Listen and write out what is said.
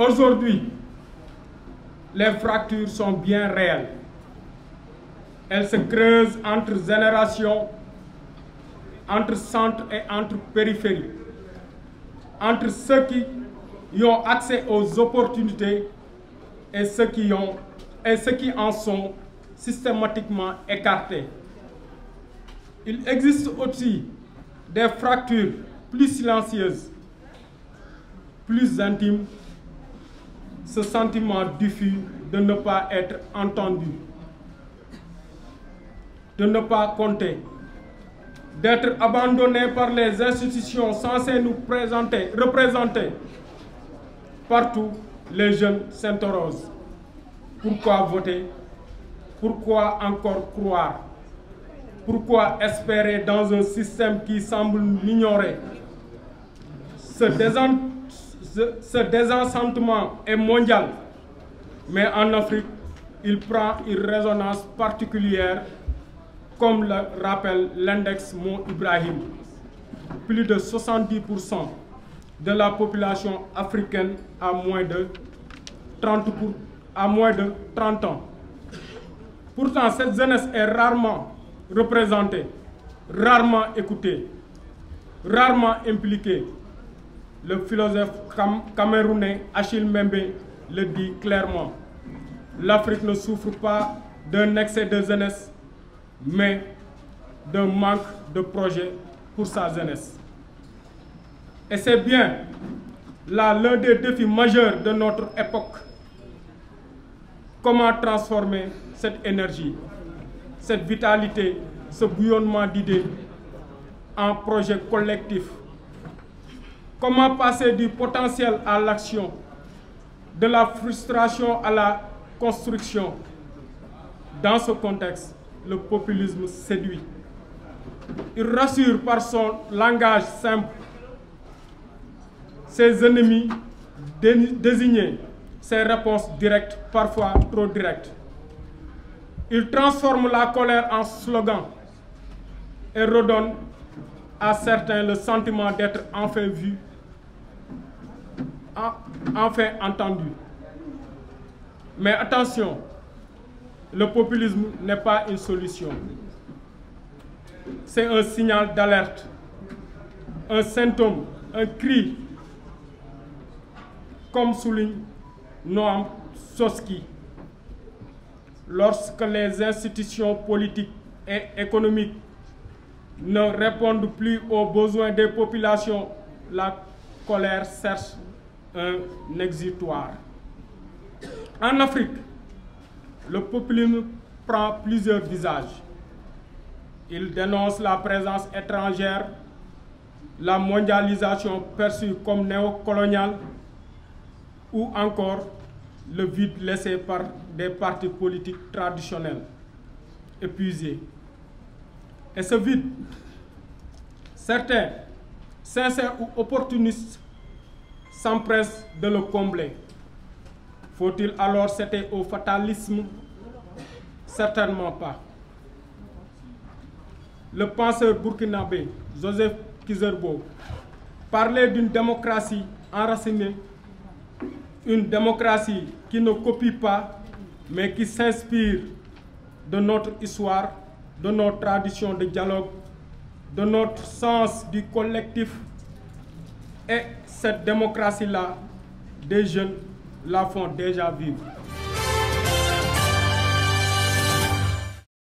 Aujourd'hui, les fractures sont bien réelles. Elles se creusent entre générations, entre centres et entre périphéries, entre ceux qui y ont accès aux opportunités et ceux qui en sont systématiquement écartés. Il existe aussi des fractures plus silencieuses, plus intimes, ce sentiment diffus de ne pas être entendu, de ne pas compter, d'être abandonné par les institutions censées nous représenter. Partout, les jeunes s'interrogent. Pourquoi voter? Pourquoi encore croire? Pourquoi espérer dans un système qui semble l'ignorer? Ce désenchantement est mondial, mais en Afrique, il prend une résonance particulière, comme le rappelle l'index Mo Ibrahim. Plus de 70% de la population africaine a moins de 30 ans. Pourtant, cette jeunesse est rarement représentée, rarement écoutée, rarement impliquée. Le philosophe camerounais Achille Mbembe le dit clairement. L'Afrique ne souffre pas d'un excès de jeunesse, mais d'un manque de projet pour sa jeunesse. Et c'est bien là l'un des défis majeurs de notre époque. Comment transformer cette énergie, cette vitalité, ce bouillonnement d'idées en projet collectif? Comment passer du potentiel à l'action, de la frustration à la construction? Dans ce contexte, le populisme séduit. Il rassure par son langage simple ses ennemis désignés, ses réponses directes, parfois trop directes. Il transforme la colère en slogan et redonne à certains le sentiment d'être enfin vu, enfin entendu. Mais attention, le populisme n'est pas une solution. C'est un signal d'alerte, un symptôme, un cri, comme souligne Noam Chomsky. Lorsque les institutions politiques et économiques ne répondent plus aux besoins des populations, la colère cherche un exutoire. En Afrique, le populisme prend plusieurs visages. Il dénonce la présence étrangère, la mondialisation perçue comme néocoloniale, ou encore le vide laissé par des partis politiques traditionnels, épuisés. Et ce vide, certains, sincères ou opportunistes, s'empressent de le combler. Faut-il alors céder au fatalisme? Certainement pas. Le penseur burkinabé Joseph Kizerbo parlait d'une démocratie enracinée, une démocratie qui ne copie pas, mais qui s'inspire de notre histoire, de nos traditions de dialogue, de notre sens du collectif. Et cette démocratie-là, des jeunes la font déjà vivre.